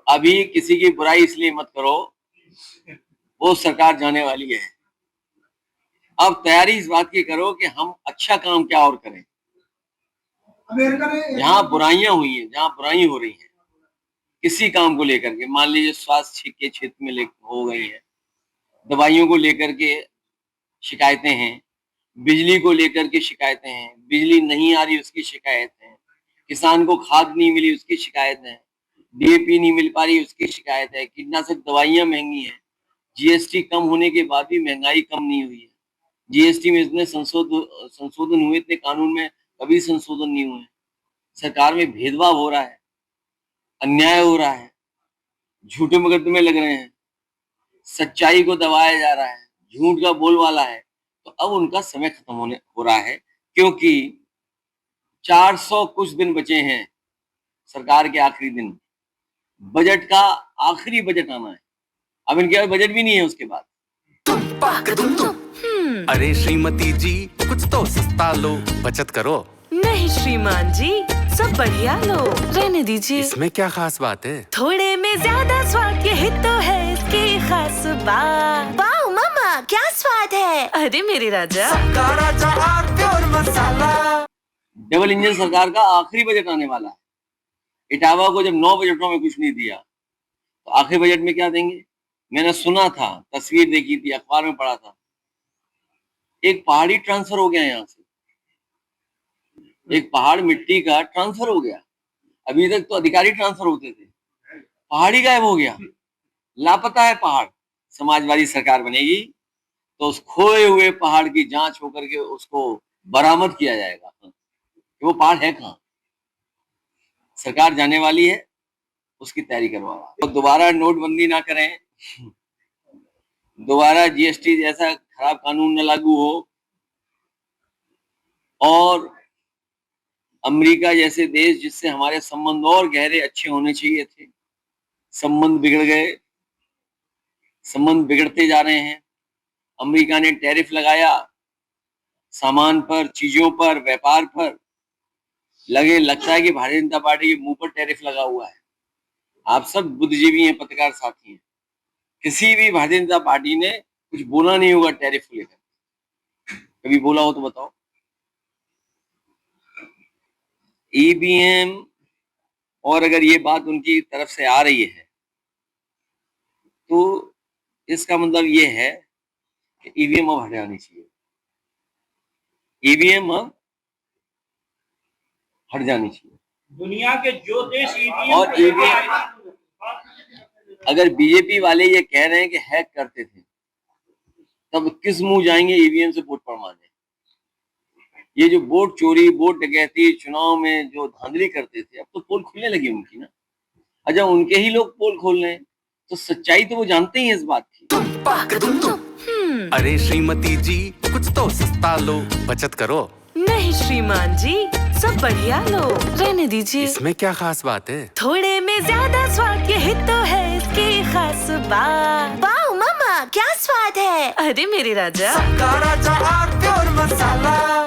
अभी किसी की बुराई इसलिए मत करो, वो सरकार जाने वाली है। अब तैयारी इस बात की करो कि हम अच्छा काम क्या और करें। जहां बुराइयां हुई हैं, जहां बुराई हो रही है किसी काम को लेकर के, मान लीजिए स्वास्थ्य के क्षेत्र में हो गई है, दवाइयों को लेकर के शिकायतें हैं, बिजली को लेकर के शिकायतें हैं, बिजली नहीं आ रही उसकी शिकायत है, किसान को खाद नहीं मिली उसकी शिकायत है, डीएपी नहीं मिल पा रही उसकी शिकायत है, कीटनाशक दवाइयां महंगी हैं, जीएसटी कम होने के बाद भी महंगाई कम नहीं हुई है। जीएसटी में इतने संशोधन हुए, इतने कानून में कभी संशोधन नहीं हुए। सरकार में भेदभाव हो रहा है, अन्याय हो रहा है, झूठे मुकदमे लग रहे हैं, सच्चाई को दबाया जा रहा है, झूठ का बोलबाला है। तो अब उनका समय खत्म हो रहा है, क्योंकि 400 कुछ दिन बचे हैं सरकार के आखिरी दिन, बजट का आखिरी बजट आना है। अब इनके पास बजट भी नहीं है उसके बाद। अरे श्रीमती जी कुछ तो सस्ता लो, बचत करो। नहीं श्रीमान जी, सब बढ़िया लो, रहने दीजिए। इसमें क्या खास बात है? थोड़े में ज्यादा स्वाद, यही तो है इसकी खास बात। वाओ मामा, क्या स्वाद है। अरे मेरे राजा, प्योर मसाला। डबल इंजन सरकार का आखिरी बजट आने वाला है। इटावा को जब 9 बजटों में कुछ नहीं दिया, तो आखिरी बजट में क्या देंगे? मैंने सुना था, तस्वीर देखी थी, अखबार में पढ़ा था, एक पहाड़ी ट्रांसफर हो गया यहाँ से, एक पहाड़ मिट्टी का ट्रांसफर हो गया। अभी तक तो अधिकारी ट्रांसफर होते थे, पहाड़ी गायब हो गया, लापता है पहाड़। समाजवादी सरकार बनेगी तो उस खोए हुए पहाड़ की जांच होकर के उसको बरामद किया जाएगा कि वो पहाड़ है कहाँ। सरकार जाने वाली है, उसकी तैयारी करवा रहा है। तो दोबारा नोटबंदी ना करें, दोबारा जीएसटी जैसा खराब कानून न लागू हो, और अमेरिका जैसे देश जिससे हमारे संबंध और गहरे अच्छे होने चाहिए थे, संबंध बिगड़ गए, संबंध बिगड़ते जा रहे हैं। अमेरिका ने टैरिफ लगाया सामान पर, चीजों पर, व्यापार पर। लगता है कि भारतीय जनता पार्टी के मुंह पर टैरिफ लगा हुआ है। आप सब बुद्धिजीवी हैं, पत्रकार साथी हैं, किसी भी भारतीय जनता पार्टी ने कुछ बोला नहीं होगा टैरिफ को लेकर। कभी बोला हो तो बताओ। ईवीएम, और अगर ये बात उनकी तरफ से आ रही है तो इसका मतलब ये है कि ईवीएम अब हट जानी चाहिए। ईवीएम अब हट जानी चाहिए। दुनिया के जो देश ईवीएम, और ईवीएम, अगर बीजेपी वाले ये कह रहे हैं कि हैक करते थे, तब किस मुंह जाएंगे ईवीएम से वोट पड़वाने? ये जो वोट चोरी, वोट डकैती, चुनाव में जो धांधली करते थे, अब तो पोल खुलने लगी उनकी ना। अच्छा, उनके ही लोग पोल खोल रहे हैं, तो सच्चाई तो वो जानते ही हैं इस बात की। अरे श्रीमती जी कुछ तो सस्ता लो, बचत करो। नहीं श्रीमान जी, सब बढ़िया लो, रहने दीजिए। इसमें क्या खास बात है? थोड़े में ज्यादा स्वाद, यही तो है इसकी खास बात। वाओ मामा, क्या स्वाद है। अरे मेरे राजा, प्योर मसाला।